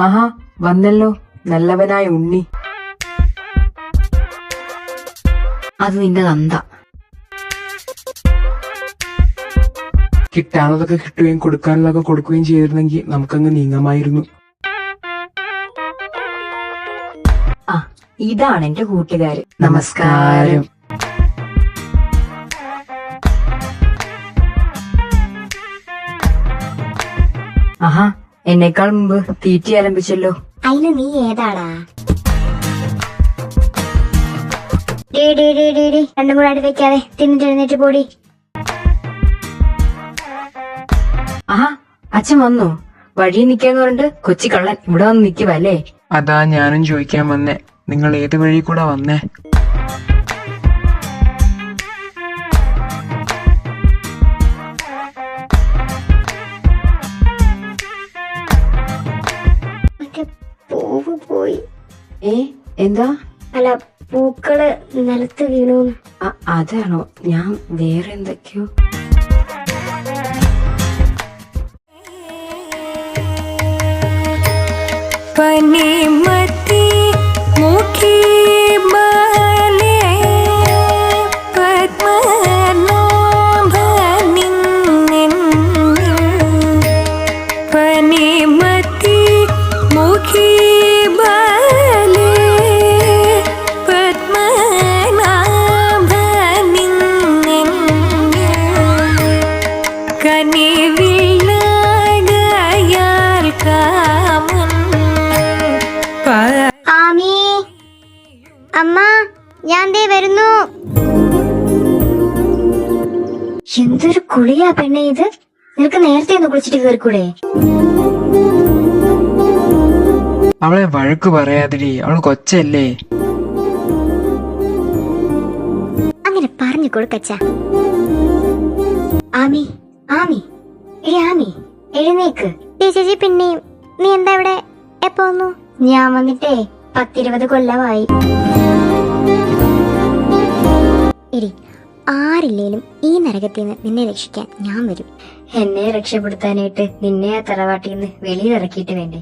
ആഹാ, വന്നല്ലോ നല്ലവനായ ഉണ്ണി. അത് നിന്റെ നന്ദ. കിട്ടാനുള്ളതൊക്കെ കിട്ടുകയും കൊടുക്കാനുള്ളതൊക്കെ കൊടുക്കുകയും ചെയ്തിരുന്നെങ്കിൽ നമുക്കങ്ങ് നീങ്ങാമായിരുന്നു. ആ, ഇതാണ് എന്റെ കൂട്ടുകാര്. നമസ്കാരം. ആഹാ, എന്നേക്കാൾ മുമ്പ് തീറ്റി ആരംഭിച്ചല്ലോ. അതിന് നീ ഏതാടാ? രണ്ടും കൂടെ അടുത്ത് വെക്കാതെ തിന്നിട്ടെഴുന്നേറ്റ് പോടി. ആഹാ, അച്ഛൻ വന്നു. വഴി നിക്കാന്ന് പറഞ്ഞിട്ട് കൊച്ചി കള്ളൻ ഇവിടെ വന്ന് നിക്കുവല്ലേ? അതാ ഞാനും ചോദിക്കാൻ വന്നേ, നിങ്ങൾ ഏത് വഴി കൂടെ വന്നേ? പൂവ് പോയി. എന്താ? അല്ല, പൂക്കള് നിലത്ത് വീണു. അതാണോ? ഞാൻ വേറെ എന്തൊക്കെയോ. പനിമത്തി മുഖി ബാലേ പത്മനാഭനിന്നിൻ പനിമത്തി മുഖി ബാലേ പത്മനാഭനിന്നിൻ കനിവില്ലാകയാൽ കാമൻ. ആമി, അമ്മ, ഞാൻ ദേ വരുന്നു. എന്തൊരു കുളിയാ പെണ്ണെ ഇത്. നിനക്ക് നേരത്തെ ഒന്ന് കുളിച്ചിട്ട് കയറിക്കൂടെ? അവളെ വഴക്ക് പറയാതിരി, അവൾ കൊച്ചല്ലേ. അങ്ങനെ പറഞ്ഞു കൊടുക്കച്ച. ആമി, ആമി, ആമി, എഴുന്നേക്ക്. ചേച്ചി, പിന്നെയും നീ എന്താ ഇവിടെ? എപ്പോ വന്നു? ഞാൻ വന്നിട്ടേ 10-20 കൊല്ലമായി. എടി, ആരില്ലേലും ഈ നരകത്തിൽ നിന്ന് നിന്നെ രക്ഷിക്കാൻ ഞാൻ വരും. എന്നെ രക്ഷപ്പെടുത്താനായിട്ട് നിന്നെ ആ തറവാട്ടിൽ നിന്ന് വെളിയിലിറക്കിയിട്ട് വേണ്ടേ?